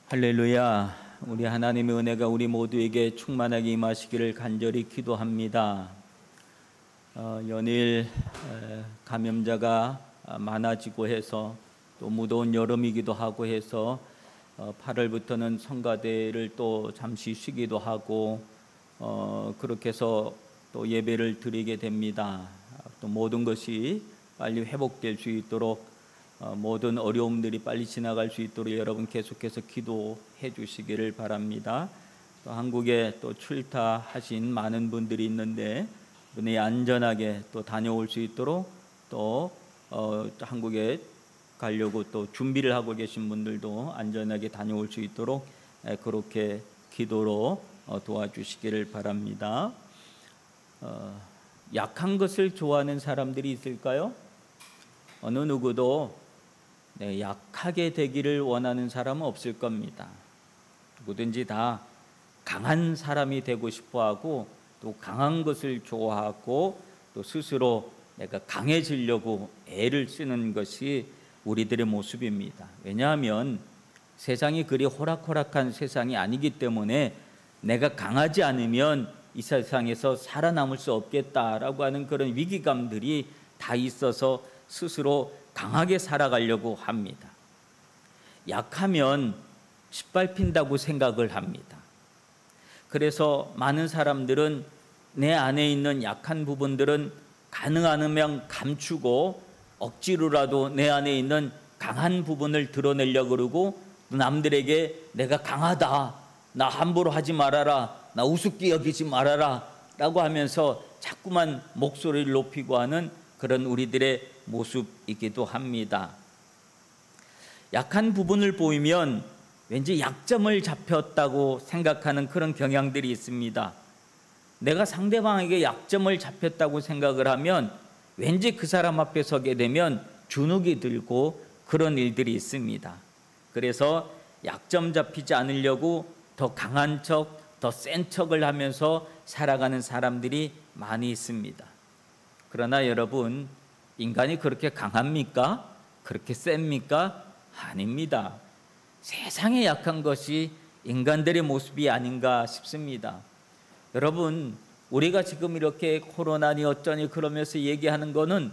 할렐루야. 우리 하나님의 은혜가 우리 모두에게 충만하게 임하시기를 간절히 기도합니다. 연일 감염자가 많아지고 해서 또 무더운 여름이기도 하고 해서 8월부터는 성가대를 또 잠시 쉬기도 하고 그렇게 해서 또 예배를 드리게 됩니다. 또 모든 것이 빨리 회복될 수 있도록 모든 어려움들이 빨리 지나갈 수 있도록 여러분 계속해서 기도해 주시기를 바랍니다. 또 한국에 또 출타하신 많은 분들이 있는데 분이 안전하게 또 다녀올 수 있도록 또 한국에 가려고 또 준비를 하고 계신 분들도 안전하게 다녀올 수 있도록 그렇게 기도로 도와주시기를 바랍니다. 약한 것을 좋아하는 사람들이 있을까요? 어느 누구도 약하게 되기를 원하는 사람은 없을 겁니다. 누구든지 다 강한 사람이 되고 싶어하고 또 강한 것을 좋아하고 또 스스로 내가 강해지려고 애를 쓰는 것이 우리들의 모습입니다. 왜냐하면 세상이 그리 호락호락한 세상이 아니기 때문에 내가 강하지 않으면 이 세상에서 살아남을 수 없겠다라고 하는 그런 위기감들이 다 있어서 스스로 강하게 살아가려고 합니다. 약하면 짓밟힌다고 생각을 합니다. 그래서 많은 사람들은 내 안에 있는 약한 부분들은 가능하면 감추고 억지로라도 내 안에 있는 강한 부분을 드러내려고 그러고 남들에게 내가 강하다, 나 함부로 하지 말아라, 나 우습게 여기지 말아라 라고 하면서 자꾸만 목소리를 높이고 하는 그런 우리들의 모습이기도 합니다. 약한 부분을 보이면 왠지 약점을 잡혔다고 생각하는 그런 경향들이 있습니다. 내가 상대방에게 약점을 잡혔다고 생각을 하면 왠지 그 사람 앞에 서게 되면 주눅이 들고 그런 일들이 있습니다. 그래서 약점 잡히지 않으려고 더 강한 척, 더 센 척을 하면서 살아가는 사람들이 많이 있습니다. 그러나 여러분, 인간이 그렇게 강합니까? 그렇게 셉니까? 아닙니다. 세상에 약한 것이 인간들의 모습이 아닌가 싶습니다. 여러분, 우리가 지금 이렇게 코로나니 어쩌니 그러면서 얘기하는 거는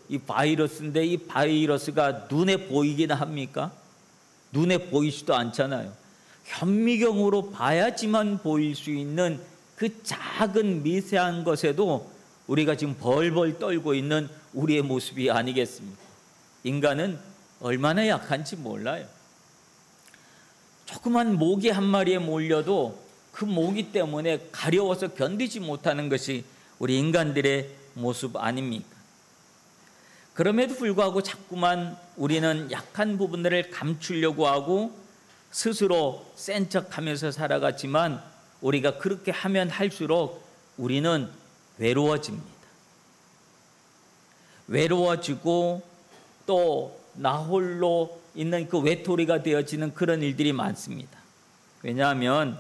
이 바이러스인데 이 바이러스가 눈에 보이기나 합니까? 눈에 보이지도 않잖아요. 현미경으로 봐야지만 보일 수 있는 그 작은 미세한 것에도 우리가 지금 벌벌 떨고 있는 우리의 모습이 아니겠습니까? 인간은 얼마나 약한지 몰라요. 조그만 모기 한 마리에 몰려도 그 모기 때문에 가려워서 견디지 못하는 것이 우리 인간들의 모습 아닙니까? 그럼에도 불구하고 자꾸만 우리는 약한 부분들을 감추려고 하고 스스로 센 척하면서 살아갔지만 우리가 그렇게 하면 할수록 우리는 외로워집니다. 외로워지고 또 나 홀로 있는 그 외톨이가 되어지는 그런 일들이 많습니다. 왜냐하면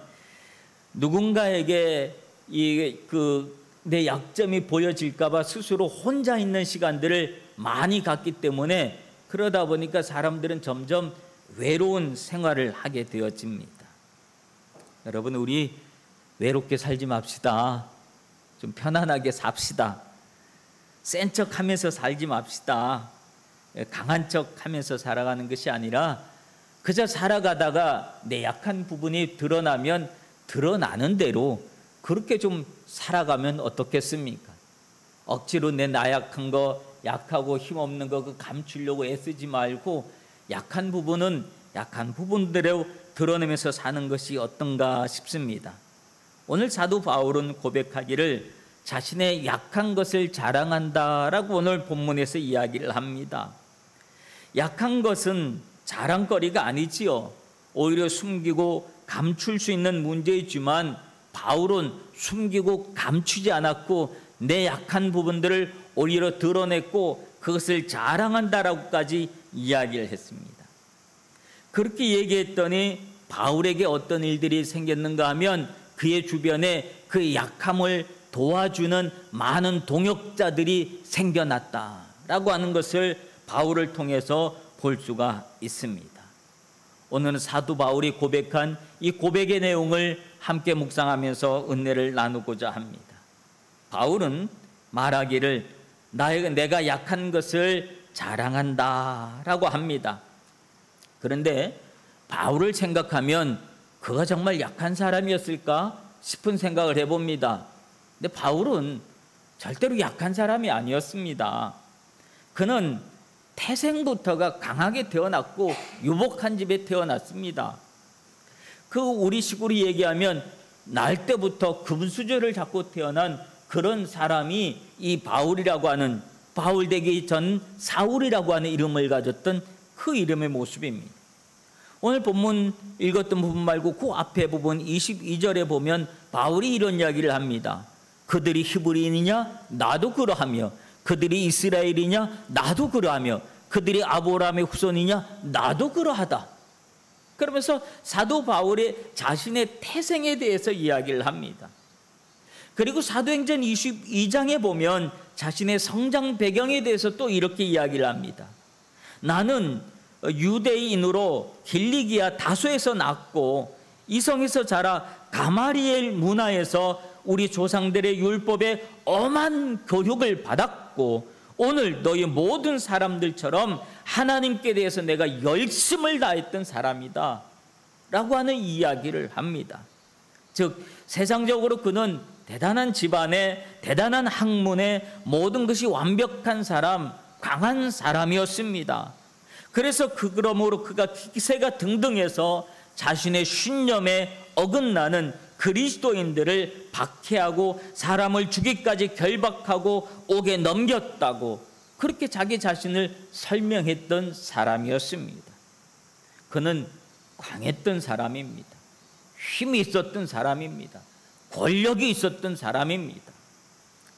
누군가에게 내 약점이 보여질까 봐 스스로 혼자 있는 시간들을 많이 갖기 때문에 그러다 보니까 사람들은 점점 외로운 생활을 하게 되어집니다. 여러분, 우리 외롭게 살지 맙시다. 좀 편안하게 삽시다. 센 척하면서 살지 맙시다. 강한 척하면서 살아가는 것이 아니라 그저 살아가다가 내 약한 부분이 드러나면 드러나는 대로 그렇게 좀 살아가면 어떻겠습니까? 억지로 내 나약한 거, 약하고 힘없는 거 감추려고 애쓰지 말고 약한 부분은 약한 부분대로 드러내면서 사는 것이 어떤가 싶습니다. 오늘 사도 바울은 고백하기를 자신의 약한 것을 자랑한다라고 오늘 본문에서 이야기를 합니다. 약한 것은 자랑거리가 아니지요. 오히려 숨기고 감출 수 있는 문제이지만 바울은 숨기고 감추지 않았고 내 약한 부분들을 오히려 드러냈고 그것을 자랑한다라고까지 이야기를 했습니다. 그렇게 얘기했더니 바울에게 어떤 일들이 생겼는가 하면 그의 주변에 그 약함을 도와주는 많은 동역자들이 생겨났다라고 하는 것을 바울을 통해서 볼 수가 있습니다. 오늘은 사도 바울이 고백한 이 고백의 내용을 함께 묵상하면서 은혜를 나누고자 합니다. 바울은 말하기를 내가 약한 것을 자랑한다 라고 합니다. 그런데 바울을 생각하면 그가 정말 약한 사람이었을까 싶은 생각을 해봅니다. 근데 바울은 절대로 약한 사람이 아니었습니다. 그는 태생부터가 강하게 태어났고 유복한 집에 태어났습니다. 우리식으로 얘기하면 날 때부터 금수저를 잡고 태어난 그런 사람이 이 바울이라고 하는, 바울 되기 전 사울이라고 하는 이름을 가졌던 그 이름의 모습입니다. 오늘 본문 읽었던 부분 말고 그 앞에 부분 22절에 보면 바울이 이런 이야기를 합니다. 그들이 히브리인이냐? 나도 그러하며, 그들이 이스라엘이냐? 나도 그러하며, 그들이 아브라함의 후손이냐? 나도 그러하다. 그러면서 사도 바울의 자신의 태생에 대해서 이야기를 합니다. 그리고 사도행전 22장에 보면 자신의 성장 배경에 대해서 또 이렇게 이야기를 합니다. 나는 유대인으로 길리기아 다소에서 났고 이성에서 자라 가마리엘 문화에서 우리 조상들의 율법에 엄한 교육을 받았고 오늘 너희 모든 사람들처럼 하나님께 대해서 내가 열심을 다했던 사람이다 라고 하는 이야기를 합니다. 즉 세상적으로 그는 대단한 집안에, 대단한 학문에 모든 것이 완벽한 사람, 강한 사람이었습니다. 그래서 그러므로 그가 기세가 등등해서 자신의 신념에 어긋나는 그리스도인들을 박해하고 사람을 죽이기까지 결박하고 옥에 넘겼다고 그렇게 자기 자신을 설명했던 사람이었습니다. 그는 강했던 사람입니다. 힘이 있었던 사람입니다. 권력이 있었던 사람입니다.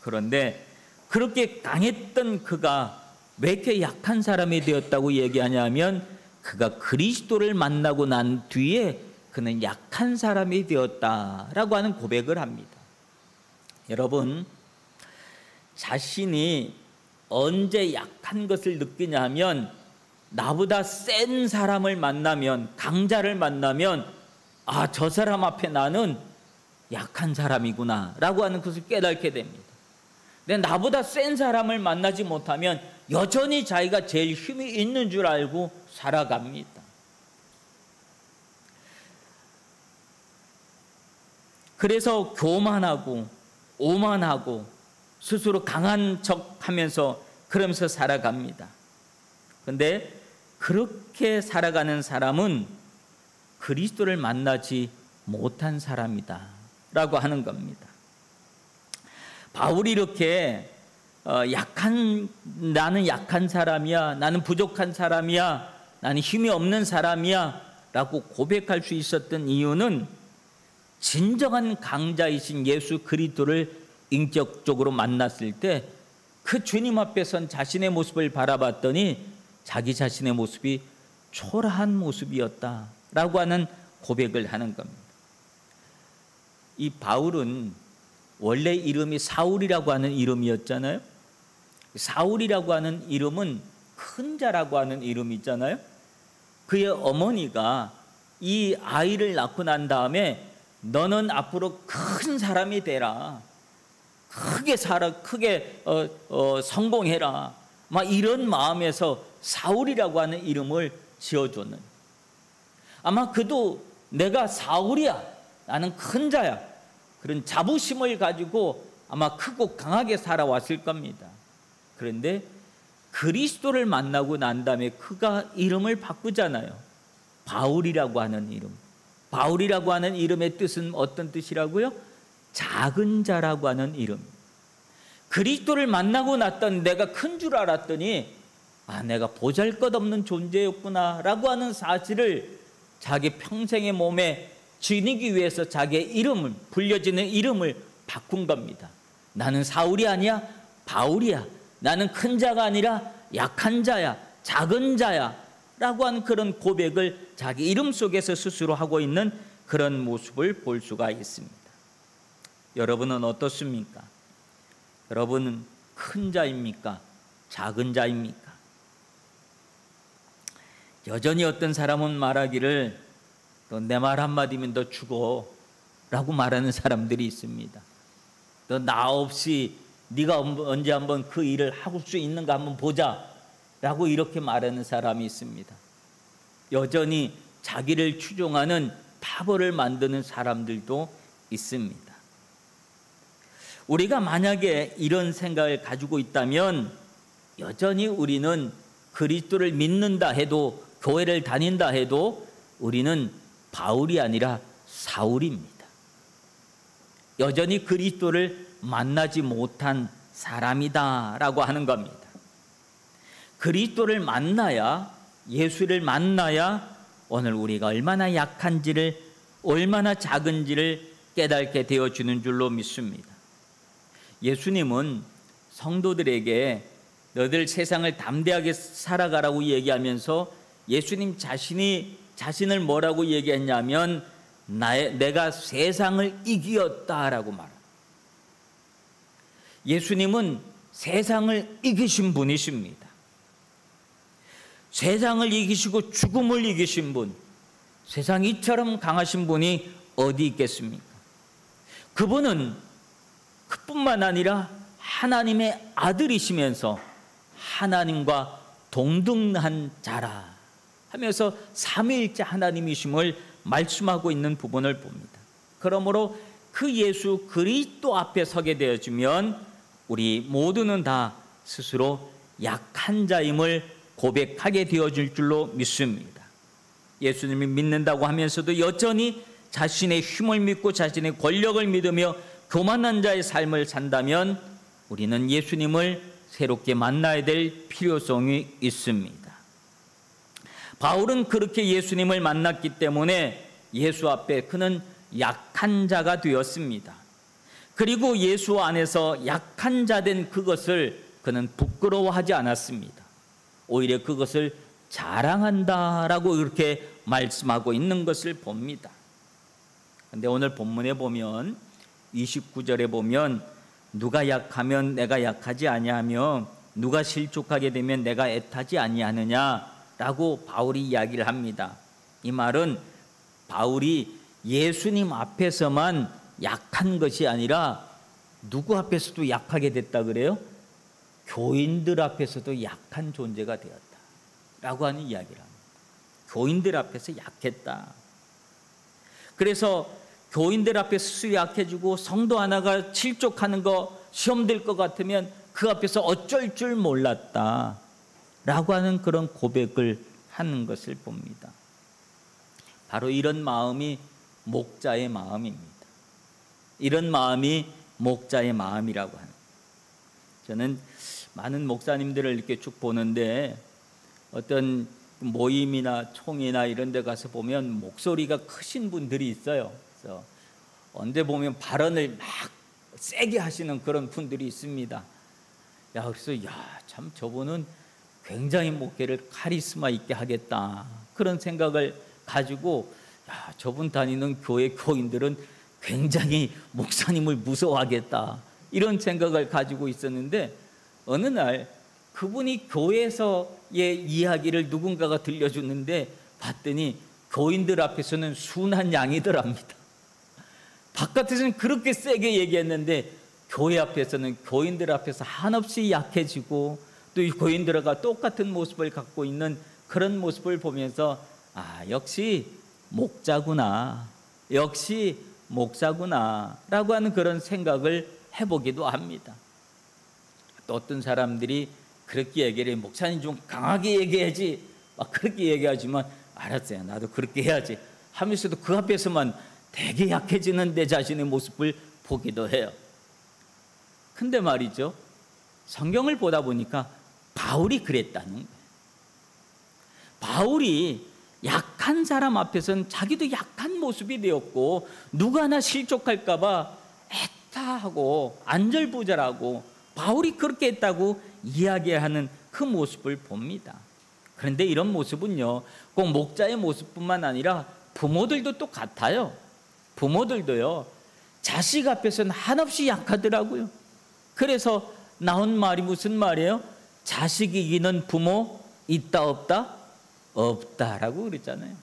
그런데 그렇게 강했던 그가 왜 이렇게 약한 사람이 되었다고 얘기하냐면 그가 그리스도를 만나고 난 뒤에 그는 약한 사람이 되었다라고 하는 고백을 합니다. 여러분, 자신이 언제 약한 것을 느끼냐 하면 나보다 센 사람을 만나면, 강자를 만나면 아, 저 사람 앞에 나는 약한 사람이구나 라고 하는 것을 깨닫게 됩니다. 근데 나보다 센 사람을 만나지 못하면 여전히 자기가 제일 힘이 있는 줄 알고 살아갑니다. 그래서 교만하고 오만하고 스스로 강한 척 하면서 그러면서 살아갑니다. 그런데 그렇게 살아가는 사람은 그리스도를 만나지 못한 사람이다 라고 하는 겁니다. 바울이 이렇게 나는 약한 사람이야, 나는 부족한 사람이야, 나는 힘이 없는 사람이야 라고 고백할 수 있었던 이유는 진정한 강자이신 예수 그리스도를 인격적으로 만났을 때 그 주님 앞에 선 자신의 모습을 바라봤더니 자기 자신의 모습이 초라한 모습이었다라고 하는 고백을 하는 겁니다. 이 바울은 원래 이름이 사울이라고 하는 이름이었잖아요. 사울이라고 하는 이름은 큰 자라고 하는 이름이 있잖아요. 그의 어머니가 이 아이를 낳고 난 다음에 너는 앞으로 큰 사람이 되라, 크게 성공해라, 막 이런 마음에서 사울이라고 하는 이름을 지어줬는, 아마 그도 내가 사울이야, 나는 큰 자야, 그런 자부심을 가지고 아마 크고 강하게 살아왔을 겁니다. 그런데 그리스도를 만나고 난 다음에 그가 이름을 바꾸잖아요. 바울이라고 하는 이름. 바울이라고 하는 이름의 뜻은 어떤 뜻이라고요? 작은 자라고 하는 이름. 그리스도를 만나고 났던 내가 큰 줄 알았더니 아, 내가 보잘것없는 존재였구나 라고 하는 사실을 자기 평생의 몸에 지니기 위해서 자기의 이름을, 불려지는 이름을 바꾼 겁니다. 나는 사울이 아니야, 바울이야. 나는 큰 자가 아니라 약한 자야, 작은 자야 라고 하는 그런 고백을 자기 이름 속에서 스스로 하고 있는 그런 모습을 볼 수가 있습니다. 여러분은 어떻습니까? 여러분은 큰 자입니까? 작은 자입니까? 여전히 어떤 사람은 말하기를 너 내 말 한마디면 너 죽어 라고 말하는 사람들이 있습니다. 너 나 없이 네가 언제 한번 그 일을 하고 수 있는가 한번 보자 라고 이렇게 말하는 사람이 있습니다. 여전히 자기를 추종하는 파벌을 만드는 사람들도 있습니다. 우리가 만약에 이런 생각을 가지고 있다면 여전히 우리는 그리스도를 믿는다 해도, 교회를 다닌다 해도 우리는 바울이 아니라 사울입니다. 여전히 그리스도를 만나지 못한 사람이다라고 하는 겁니다. 그리스도를 만나야, 예수를 만나야 오늘 우리가 얼마나 약한지를, 얼마나 작은지를 깨닫게 되어주는 줄로 믿습니다. 예수님은 성도들에게 너들 세상을 담대하게 살아가라고 얘기하면서 예수님 자신을 뭐라고 얘기했냐면 내가 세상을 이기었다라고 말합니다. 예수님은 세상을 이기신 분이십니다. 세상을 이기시고 죽음을 이기신 분, 세상 이처럼 강하신 분이 어디 있겠습니까? 그분은 그뿐만 아니라 하나님의 아들이시면서 하나님과 동등한 자라 하면서 삼위일체 하나님이심을 말씀하고 있는 부분을 봅니다. 그러므로 그 예수 그리스도 앞에 서게 되어지면 우리 모두는 다 스스로 약한 자임을 고백하게 되어질 줄로 믿습니다. 예수님을 믿는다고 하면서도 여전히 자신의 힘을 믿고 자신의 권력을 믿으며 교만한 자의 삶을 산다면 우리는 예수님을 새롭게 만나야 될 필요성이 있습니다. 바울은 그렇게 예수님을 만났기 때문에 예수 앞에 그는 약한 자가 되었습니다. 그리고 예수 안에서 약한 자 된 그것을 그는 부끄러워하지 않았습니다. 오히려 그것을 자랑한다라고 이렇게 말씀하고 있는 것을 봅니다. 그런데 오늘 본문에 보면 29절에 보면 누가 약하면 내가 약하지 아니하며 누가 실족하게 되면 내가 애타지 아니하느냐라고 바울이 이야기를 합니다. 이 말은 바울이 예수님 앞에서만 약한 것이 아니라 누구 앞에서도 약하게 됐다 그래요? 교인들 앞에서도 약한 존재가 되었다라고 하는 이야기를 합니다. 교인들 앞에서 약했다. 그래서 교인들 앞에 스스로 약해지고 성도 하나가 실족하는 거 시험 될 것 같으면 그 앞에서 어쩔 줄 몰랐다 라고 하는 그런 고백을 하는 것을 봅니다. 바로 이런 마음이 목자의 마음입니다. 이런 마음이 목자의 마음이라고 하는. 저는 많은 목사님들을 이렇게 쭉 보는데 어떤 모임이나 총회나 이런 데 가서 보면 목소리가 크신 분들이 있어요. 그래서 언제 보면 발언을 막 세게 하시는 그런 분들이 있습니다. 그래서 참 저분은 굉장히 목회를 카리스마 있게 하겠다 그런 생각을 가지고 저분 다니는 교회 교인들은 굉장히 목사님을 무서워하겠다 이런 생각을 가지고 있었는데 어느 날 그분이 교회에서의 이야기를 누군가가 들려주는데 봤더니 교인들 앞에서는 순한 양이더랍니다. 바깥에서는 그렇게 세게 얘기했는데 교회 앞에서는 교인들 앞에서 한없이 약해지고 또 이 교인들과 똑같은 모습을 갖고 있는 그런 모습을 보면서 역시 목자구나, 역시 목사구나 라고 하는 그런 생각을 해보기도 합니다. 또 어떤 사람들이 그렇게 얘기를 해요. 목사님 좀 강하게 얘기해야지 막 그렇게 얘기하지만 알았어요, 나도 그렇게 해야지 하면서도 그 앞에서만 되게 약해지는 내 자신의 모습을 보기도 해요. 근데 말이죠, 성경을 보다 보니까 바울이 그랬다는 거예요. 바울이 약한 사람 앞에서는 자기도 약한 모습이 되었고 누가 하나 실족할까 봐 애타하고 안절부절하고 바울이 그렇게 했다고 이야기하는 그 모습을 봅니다. 그런데 이런 모습은요, 꼭 목자의 모습뿐만 아니라 부모들도 똑같아요. 부모들도요, 자식 앞에서는 한없이 약하더라고요. 그래서 나온 말이 무슨 말이에요? 자식 이기는 부모 있다 없다? 없다라고 그랬잖아요.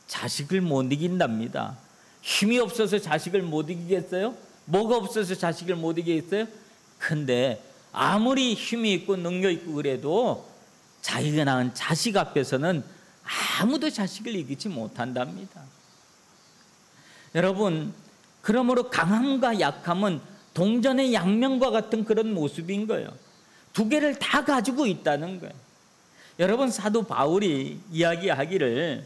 자식을 못 이긴답니다. 힘이 없어서 자식을 못 이기겠어요? 뭐가 없어서 자식을 못 이기겠어요? 근데 아무리 힘이 있고 능력 있고 그래도 자기가 낳은 자식 앞에서는 아무도 자식을 이기지 못한답니다. 여러분, 그러므로 강함과 약함은 동전의 양면과 같은 그런 모습인 거예요. 두 개를 다 가지고 있다는 거예요. 여러분, 사도 바울이 이야기하기를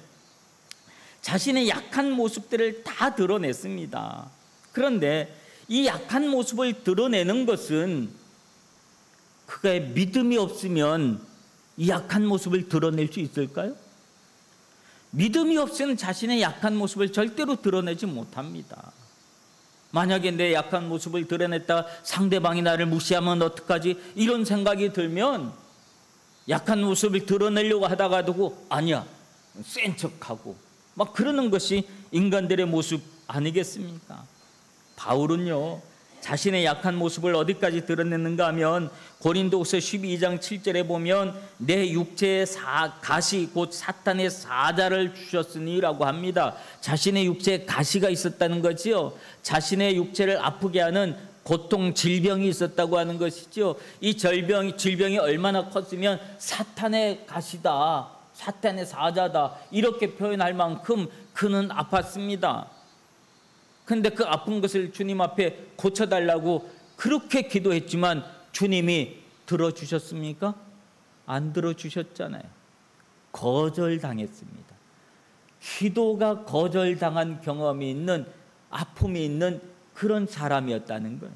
자신의 약한 모습들을 다 드러냈습니다. 그런데 이 약한 모습을 드러내는 것은 그의 믿음이 없으면 이 약한 모습을 드러낼 수 있을까요? 믿음이 없으면 자신의 약한 모습을 절대로 드러내지 못합니다. 만약에 내 약한 모습을 드러냈다 상대방이 나를 무시하면 어떡하지? 이런 생각이 들면 약한 모습을 드러내려고 하다가도 아니야, 센 척하고 막 그러는 것이 인간들의 모습 아니겠습니까? 바울은요, 자신의 약한 모습을 어디까지 드러냈는가 하면 고린도후서 12장 7절에 보면 내 육체의 가시 곧 사탄의 사자를 주셨으니 라고 합니다. 자신의 육체에 가시가 있었다는 거지요. 자신의 육체를 아프게 하는 고통, 질병이 있었다고 하는 것이죠. 이 질병이 얼마나 컸으면 사탄의 가시다, 사탄의 사자다 이렇게 표현할 만큼 그는 아팠습니다. 근데 그 아픈 것을 주님 앞에 고쳐달라고 그렇게 기도했지만 주님이 들어주셨습니까? 안 들어주셨잖아요. 거절당했습니다. 기도가 거절당한 경험이 있는, 아픔이 있는 그런 사람이었다는 거예요.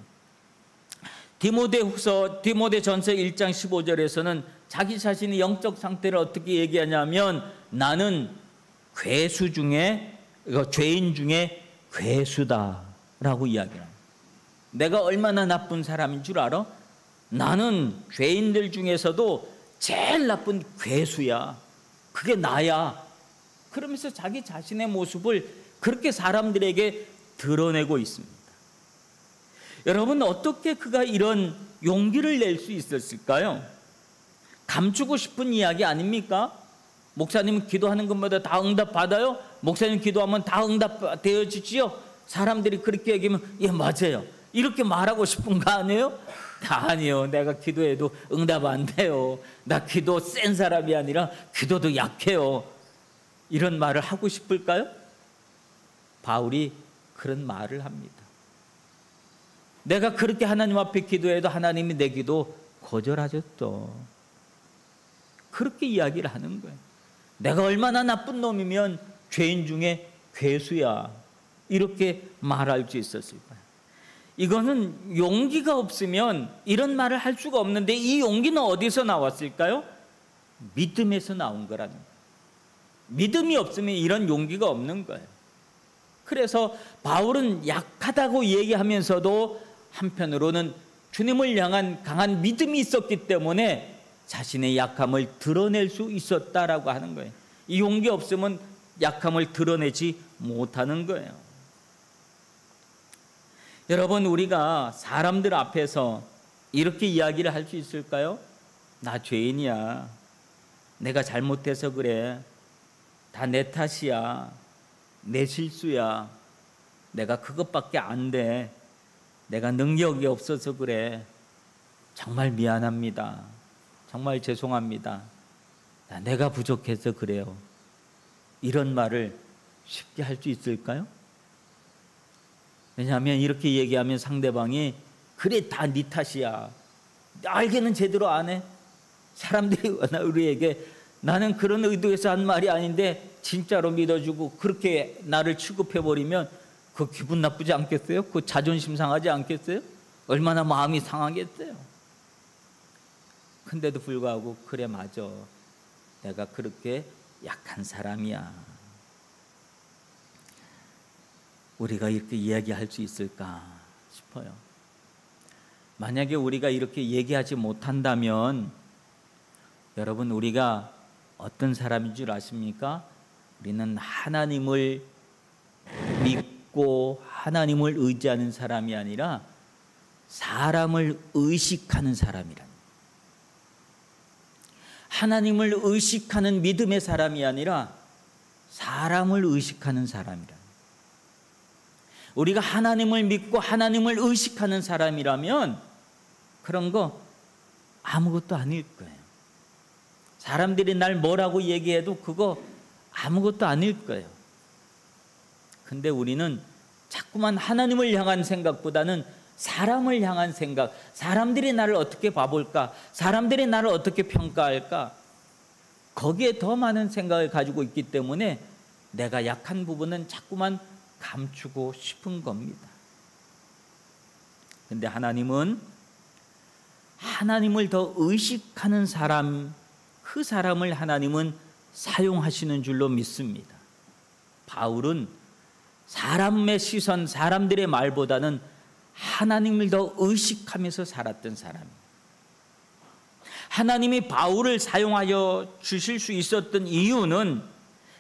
디모데전서 1장 15절에서는 자기 자신의 영적 상태를 어떻게 얘기하냐면 나는 죄인 중에 괴수다라고 이야기합니다. 내가 얼마나 나쁜 사람인 줄 알아? 나는 죄인들 중에서도 제일 나쁜 괴수야. 그게 나야. 그러면서 자기 자신의 모습을 그렇게 사람들에게 드러내고 있습니다. 여러분, 어떻게 그가 이런 용기를 낼 수 있었을까요? 감추고 싶은 이야기 아닙니까? 목사님 기도하는 것마다 다 응답받아요? 목사님 기도하면 다 응답되어지지요? 사람들이 그렇게 얘기하면 예, 맞아요. 이렇게 말하고 싶은 거 아니에요? 아니요, 내가 기도해도 응답 안 돼요. 나 기도 센 사람이 아니라 기도도 약해요. 이런 말을 하고 싶을까요? 바울이 그런 말을 합니다. 내가 그렇게 하나님 앞에 기도해도 하나님이 내 기도 거절하셨죠. 그렇게 이야기를 하는 거예요. 내가 얼마나 나쁜 놈이면 죄인 중에 괴수야. 이렇게 말할 수 있었을 거예요. 이거는 용기가 없으면 이런 말을 할 수가 없는데 이 용기는 어디서 나왔을까요? 믿음에서 나온 거라는 거예요. 믿음이 없으면 이런 용기가 없는 거예요. 그래서 바울은 약하다고 얘기하면서도 한편으로는 주님을 향한 강한 믿음이 있었기 때문에 자신의 약함을 드러낼 수 있었다라고 하는 거예요. 이 용기 없으면 약함을 드러내지 못하는 거예요. 여러분, 우리가 사람들 앞에서 이렇게 이야기를 할 수 있을까요? 나 죄인이야. 내가 잘못해서 그래. 다 내 탓이야. 내 실수야. 내가 그것밖에 안 돼. 내가 능력이 없어서 그래. 정말 미안합니다. 정말 죄송합니다. 내가 부족해서 그래요. 이런 말을 쉽게 할 수 있을까요? 왜냐하면 이렇게 얘기하면 상대방이 그래, 다 네 탓이야. 알기는 제대로 안 해. 사람들이 우리에게 나는 그런 의도에서 한 말이 아닌데 진짜로 믿어주고 그렇게 나를 취급해버리면 그 기분 나쁘지 않겠어요? 그 자존심 상하지 않겠어요? 얼마나 마음이 상하겠어요? 근데도 불구하고 그래, 맞아. 내가 그렇게 약한 사람이야. 우리가 이렇게 이야기할 수 있을까 싶어요. 만약에 우리가 이렇게 얘기하지 못한다면 여러분, 우리가 어떤 사람인 줄 아십니까? 우리는 하나님을 믿고 하나님을 의지하는 사람이 아니라 사람을 의식하는 사람이란. 하나님을 의식하는 믿음의 사람이 아니라 사람을 의식하는 사람이라. 우리가 하나님을 믿고 하나님을 의식하는 사람이라면 그런 거 아무것도 아닐 거예요. 사람들이 날 뭐라고 얘기해도 그거 아무것도 아닐 거예요. 근데 우리는 자꾸만 하나님을 향한 생각보다는 사람을 향한 생각, 사람들이 나를 어떻게 봐볼까, 사람들이 나를 어떻게 평가할까, 거기에 더 많은 생각을 가지고 있기 때문에 내가 약한 부분은 자꾸만 감추고 싶은 겁니다. 근데 하나님은 하나님을 더 의식하는 사람, 그 사람을 하나님은 사용하시는 줄로 믿습니다. 바울은 사람의 시선, 사람들의 말보다는 하나님을 더 의식하면서 살았던 사람입니다. 하나님이 바울을 사용하여 주실 수 있었던 이유는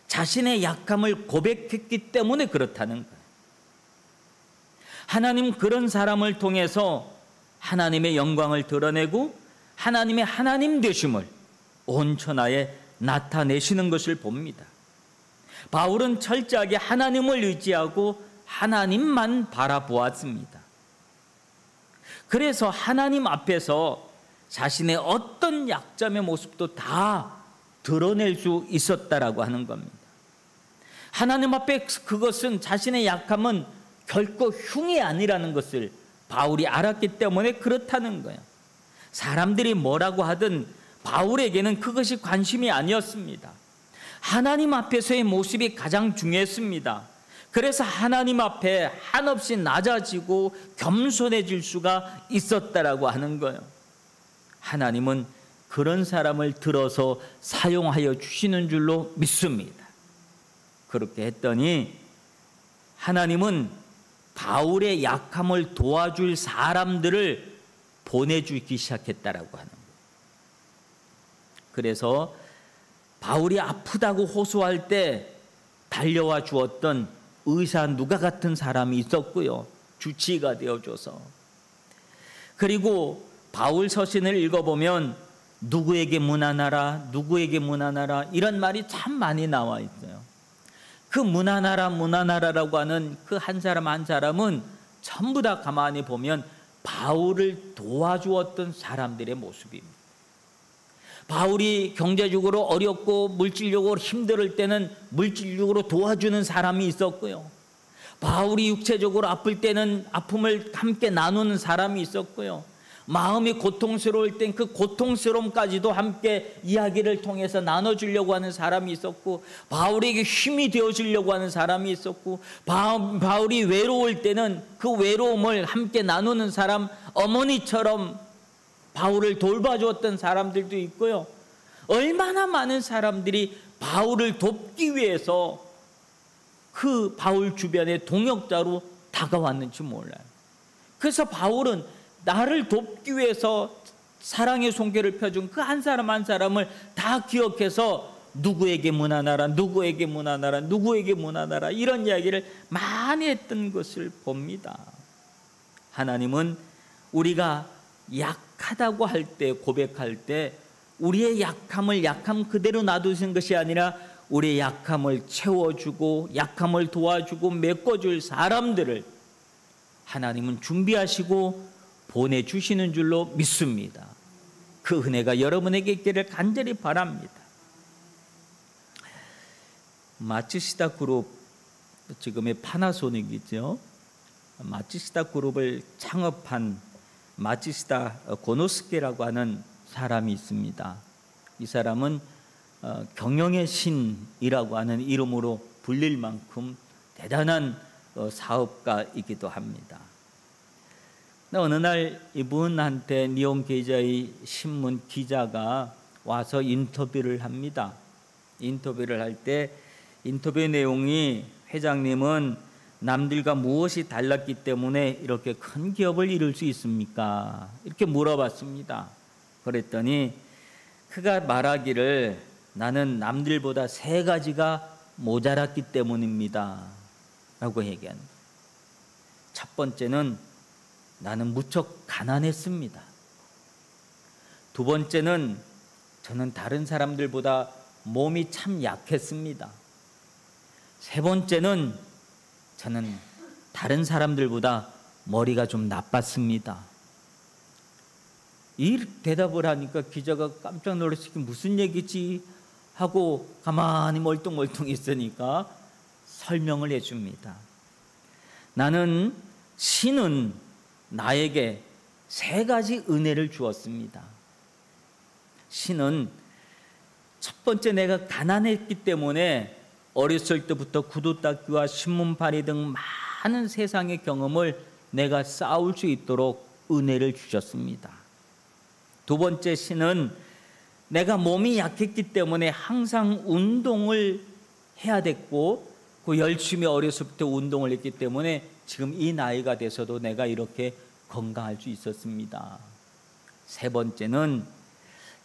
자신의 약함을 고백했기 때문에 그렇다는 거예요. 하나님 그런 사람을 통해서 하나님의 영광을 드러내고 하나님의 하나님 되심을 온 천하에 나타내시는 것을 봅니다. 바울은 철저하게 하나님을 의지하고 하나님만 바라보았습니다. 그래서 하나님 앞에서 자신의 어떤 약점의 모습도 다 드러낼 수 있었다라고 하는 겁니다. 하나님 앞에 그것은, 자신의 약함은 결코 흉이 아니라는 것을 바울이 알았기 때문에 그렇다는 거예요. 사람들이 뭐라고 하든 바울에게는 그것이 관심이 아니었습니다. 하나님 앞에서의 모습이 가장 중요했습니다. 그래서 하나님 앞에 한없이 낮아지고 겸손해질 수가 있었다라고 하는 거예요. 하나님은 그런 사람을 들어서 사용하여 주시는 줄로 믿습니다. 그렇게 했더니 하나님은 바울의 약함을 도와줄 사람들을 보내주기 시작했다라고 하는 거예요. 그래서 바울이 아프다고 호소할 때 달려와 주었던 의사 누가 같은 사람이 있었고요. 주치의가 되어줘서. 그리고 바울 서신을 읽어보면 누구에게 문안하라, 누구에게 문안하라 이런 말이 참 많이 나와 있어요. 그 문안하라라고 하는 그 한 사람 한 사람은 전부 다 가만히 보면 바울을 도와주었던 사람들의 모습입니다. 바울이 경제적으로 어렵고 물질적으로 힘들 때는 물질적으로 도와주는 사람이 있었고요. 바울이 육체적으로 아플 때는 아픔을 함께 나누는 사람이 있었고요. 마음이 고통스러울 땐 그 고통스러움까지도 함께 이야기를 통해서 나눠주려고 하는 사람이 있었고, 바울에게 힘이 되어주려고 하는 사람이 있었고, 바울이 외로울 때는 그 외로움을 함께 나누는 사람, 어머니처럼 바울을 돌봐주었던 사람들도 있고요. 얼마나 많은 사람들이 바울을 돕기 위해서 그 바울 주변에 동역자로 다가왔는지 몰라요. 그래서 바울은 나를 돕기 위해서 사랑의 손길을 펴준 그 한 사람 한 사람을 다 기억해서 누구에게 문안하라, 누구에게 문안하라, 누구에게 문안하라 이런 이야기를 많이 했던 것을 봅니다. 하나님은 우리가 약하다고 할 때, 고백할 때 우리의 약함을 약함 그대로 놔두신 것이 아니라 우리의 약함을 채워주고 약함을 도와주고 메꿔줄 사람들을 하나님은 준비하시고 보내주시는 줄로 믿습니다. 그 은혜가 여러분에게 있기를 간절히 바랍니다. 마츠시다 그룹, 지금의 파나소닉이죠. 마츠시다 그룹을 창업한 마츠시다 고노스케라고 하는 사람이 있습니다. 이 사람은 경영의 신이라고 하는 이름으로 불릴 만큼 대단한 사업가이기도 합니다. 어느 날 이분한테 니온게이자의 신문 기자가 와서 인터뷰를 합니다. 인터뷰를 할 때 인터뷰 내용이 회장님은 남들과 무엇이 달랐기 때문에 이렇게 큰 기업을 이룰 수 있습니까? 이렇게 물어봤습니다. 그랬더니 그가 말하기를 나는 남들보다 3가지가 모자랐기 때문입니다 라고 얘기합니다. 첫 번째는 나는 무척 가난했습니다. 두 번째는 저는 다른 사람들보다 몸이 참 약했습니다. 세 번째는 저는 다른 사람들보다 머리가 좀 나빴습니다. 이 대답을 하니까 기자가 깜짝 놀라서 무슨 얘기지 하고 가만히 멀뚱멀뚱 있으니까 설명을 해줍니다. 나는 신은 나에게 세 가지 은혜를 주었습니다. 신은 첫 번째, 내가 가난했기 때문에 어렸을 때부터 구두 닦기와 신문팔이 등 많은 세상의 경험을 내가 쌓을 수 있도록 은혜를 주셨습니다. 두 번째, 신은 내가 몸이 약했기 때문에 항상 운동을 해야 됐고 그 열심히 어렸을 때 운동을 했기 때문에 지금 이 나이가 돼서도 내가 이렇게 건강할 수 있었습니다. 세 번째는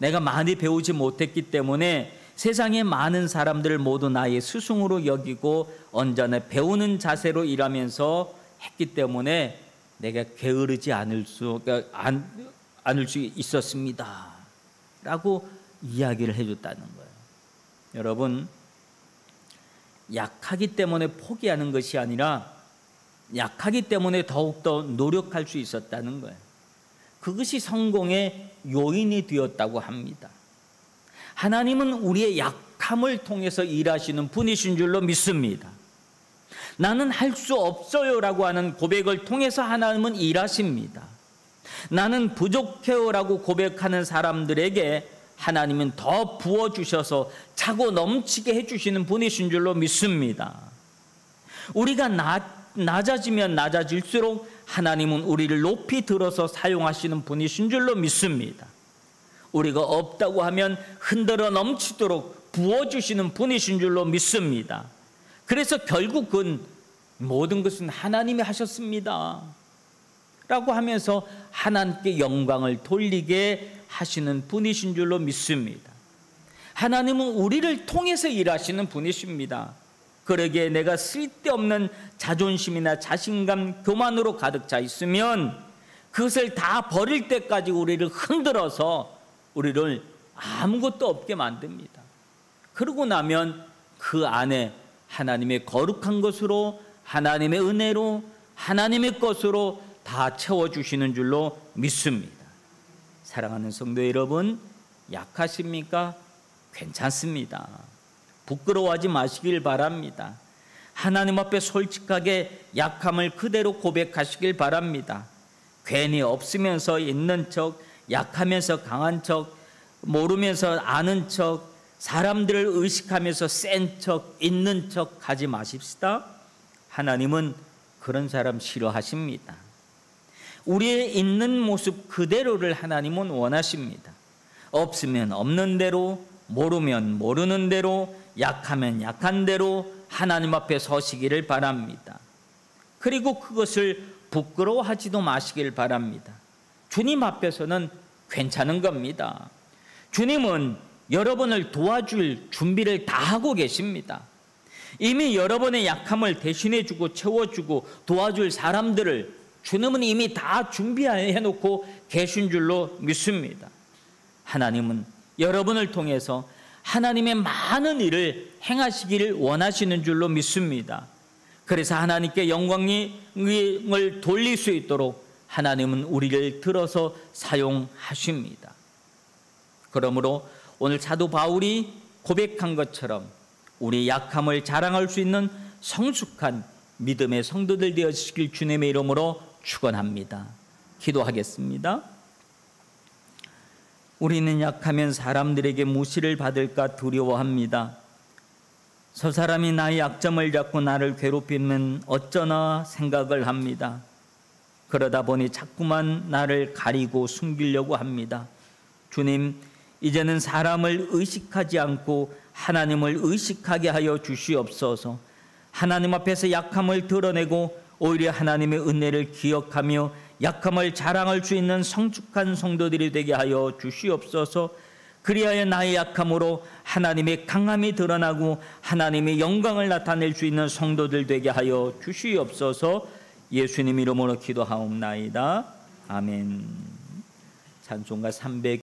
내가 많이 배우지 못했기 때문에 세상의 많은 사람들을 모두 나의 스승으로 여기고 언제나 배우는 자세로 일하면서 했기 때문에 내가 게으르지 않을 수 있었습니다 라고 이야기를 해줬다는 거예요. 여러분, 약하기 때문에 포기하는 것이 아니라 약하기 때문에 더욱더 노력할 수 있었다는 거예요. 그것이 성공의 요인이 되었다고 합니다. 하나님은 우리의 약함을 통해서 일하시는 분이신 줄로 믿습니다. 나는 할 수 없어요 라고 하는 고백을 통해서 하나님은 일하십니다. 나는 부족해요 라고 고백하는 사람들에게 하나님은 더 부어주셔서 차고 넘치게 해주시는 분이신 줄로 믿습니다. 우리가 낮아지면 낮아질수록 하나님은 우리를 높이 들어서 사용하시는 분이신 줄로 믿습니다. 우리가 없다고 하면 흔들어 넘치도록 부어주시는 분이신 줄로 믿습니다. 그래서 결국은 모든 것은 하나님이 하셨습니다 라고 하면서 하나님께 영광을 돌리게 하시는 분이신 줄로 믿습니다. 하나님은 우리를 통해서 일하시는 분이십니다. 그러기에 내가 쓸데없는 자존심이나 자신감, 교만으로 가득 차 있으면 그것을 다 버릴 때까지 우리를 흔들어서 우리를 아무것도 없게 만듭니다. 그러고 나면 그 안에 하나님의 거룩한 것으로, 하나님의 은혜로, 하나님의 것으로 다 채워주시는 줄로 믿습니다. 사랑하는 성도 여러분, 약하십니까? 괜찮습니다. 부끄러워하지 마시길 바랍니다. 하나님 앞에 솔직하게 약함을 그대로 고백하시길 바랍니다. 괜히 없으면서 있는 척, 약하면서 강한 척, 모르면서 아는 척, 사람들을 의식하면서 센 척, 있는 척 하지 마십시다. 하나님은 그런 사람 싫어하십니다. 우리의 있는 모습 그대로를 하나님은 원하십니다. 없으면 없는 대로, 모르면 모르는 대로, 약하면 약한 대로 하나님 앞에 서시기를 바랍니다. 그리고 그것을 부끄러워하지도 마시길 바랍니다. 주님 앞에서는 괜찮은 겁니다. 주님은 여러분을 도와줄 준비를 다 하고 계십니다. 이미 여러분의 약함을 대신해주고 채워주고 도와줄 사람들을 주님은 이미 다 준비해 놓고 계신 줄로 믿습니다. 하나님은 여러분을 통해서 하나님의 많은 일을 행하시기를 원하시는 줄로 믿습니다. 그래서 하나님께 영광을 돌릴 수 있도록 하나님은 우리를 들어서 사용하십니다. 그러므로 오늘 사도 바울이 고백한 것처럼 우리의 약함을 자랑할 수 있는 성숙한 믿음의 성도들 되어주시길 주님의 이름으로 축원합니다. 기도하겠습니다. 우리는 약하면 사람들에게 무시를 받을까 두려워합니다. 저 사람이 나의 약점을 잡고 나를 괴롭히면 어쩌나 생각을 합니다. 그러다 보니 자꾸만 나를 가리고 숨기려고 합니다. 주님, 이제는 사람을 의식하지 않고 하나님을 의식하게 하여 주시옵소서. 하나님 앞에서 약함을 드러내고 오히려 하나님의 은혜를 기억하며 약함을 자랑할 수 있는 성숙한 성도들이 되게 하여 주시옵소서. 그리하여 나의 약함으로 하나님의 강함이 드러나고 하나님의 영광을 나타낼 수 있는 성도들 되게 하여 주시옵소서. 예수님 이름으로 기도하옵나이다. 아멘. 찬송가 300